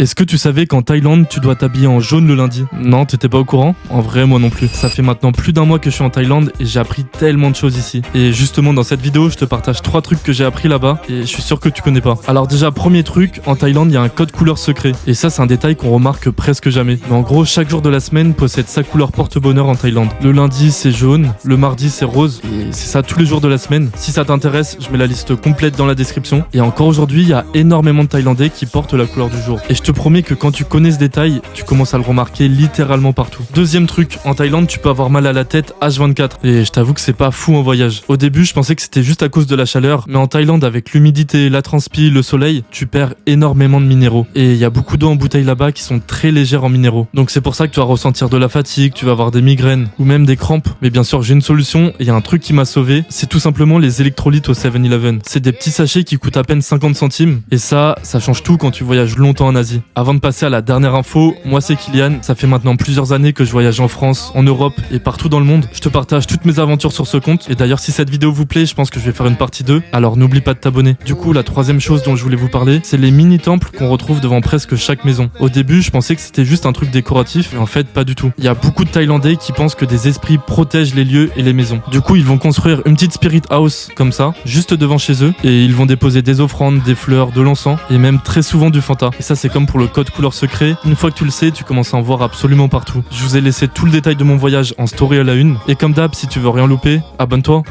Est-ce que tu savais qu'en Thaïlande, tu dois t'habiller en jaune le lundi? Non, t'étais pas au courant? En vrai, moi non plus. Ça fait maintenant plus d'un mois que je suis en Thaïlande et j'ai appris tellement de choses ici. Et justement, dans cette vidéo, je te partage 3 trucs que j'ai appris là-bas et je suis sûr que tu connais pas. Alors déjà, premier truc, en Thaïlande, il y a un code couleur secret. Et ça, c'est un détail qu'on remarque presque jamais. Mais en gros, chaque jour de la semaine possède sa couleur porte-bonheur en Thaïlande. Le lundi, c'est jaune. Le mardi, c'est rose. Et c'est ça tous les jours de la semaine. Si ça t'intéresse, je mets la liste complète dans la description. Et encore aujourd'hui, il y a énormément de Thaïlandais qui portent la couleur du jour. Et je te promets que quand tu connais ce détail, tu commences à le remarquer littéralement partout. Deuxième truc, en Thaïlande, tu peux avoir mal à la tête H24. Et je t'avoue que c'est pas fou en voyage. Au début, je pensais que c'était juste à cause de la chaleur, mais en Thaïlande, avec l'humidité, la transpi, le soleil, tu perds énormément de minéraux. Et il y a beaucoup d'eau en bouteille là-bas qui sont très légères en minéraux. Donc c'est pour ça que tu vas ressentir de la fatigue, tu vas avoir des migraines ou même des crampes. Mais bien sûr, j'ai une solution et il y a un truc qui m'a sauvé, c'est tout simplement les électrolytes au 7-Eleven. C'est des petits sachets qui coûtent à peine 50 centimes. Et ça change tout quand tu voyages longtemps en Asie. Avant de passer à la dernière info, moi c'est Kylian, ça fait maintenant plusieurs années que je voyage en France, en Europe et partout dans le monde. Je te partage toutes mes aventures sur ce compte et d'ailleurs si cette vidéo vous plaît, je pense que je vais faire une partie 2, alors n'oublie pas de t'abonner. Du coup, la troisième chose dont je voulais vous parler, c'est les mini-temples qu'on retrouve devant presque chaque maison. Au début, je pensais que c'était juste un truc décoratif, mais en fait pas du tout. Il y a beaucoup de Thaïlandais qui pensent que des esprits protègent les lieux et les maisons. Du coup, ils vont construire une petite spirit house comme ça, juste devant chez eux, et ils vont déposer des offrandes, des fleurs, de l'encens et même très souvent du Fanta. Et ça c'est comme pour le code couleur secret, une fois que tu le sais, tu commences à en voir absolument partout. Je vous ai laissé tout le détail de mon voyage en story à la une, et comme d'hab, si tu veux rien louper, abonne-toi.